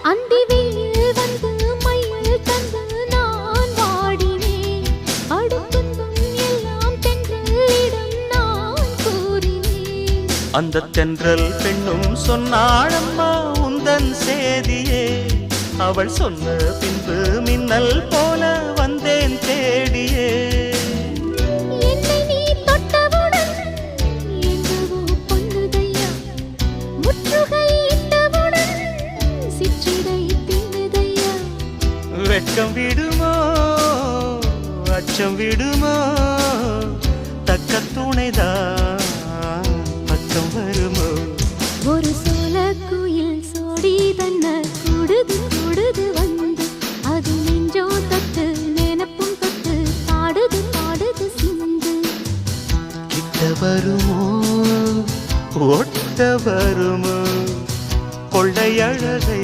அந்தி வெயில் வந்து மயில் தந்து நான் வாடினேன். அடுத்தும் எல்லாம் தென்றலிடம் நான் கூறினேன். அந்த தென்றல் பெண்ணும் சொன்னாளம்மா உந்தன் சேதியே. அவள் சொன்ன பின்பு மின்னல் போல வந்தேன் தேடியே. என்னை நீ தொட்டவுடன் எங்கவோ பொன்னுதையா. முற்றுகை இட்டவுடன் சிற்றிடை தின்னுதையா. வெட்கம் விடுமோ அச்சம் விடுமோ தக்க துணைதான் பக்கம் வருமோ. ஒரு சோல குயில் சோடி தன்ன கூடுது கூடுது வந்து. அது நெஞ்சோ தொட்டு நினப்பும் தொட்டு பாடுது பாடுது சிந்து. கிட்ட வருமோ ஒட்ட வருமோ கொள்ளை அழகை